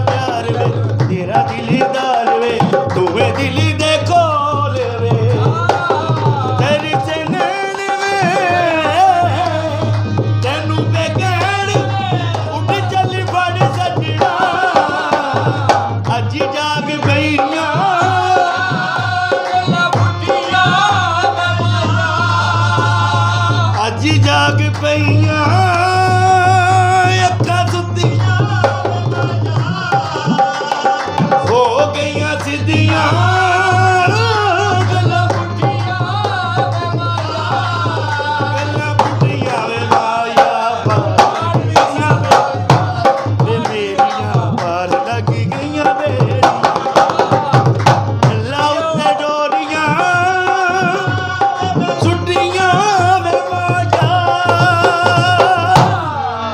प्यार वे तेरा दिलीदार वे तुवे दिली दे खोल वे तेरी चनन वे तेनू बेगैर उठ चली बड़ सजना अज जाग पईयां अज जाग पईयां अक्खां सुत्तियां हो गईयां सिद्धियां गल्लां पुट्टियां वे लाया पार वे मेरियां पार लग गईयां वे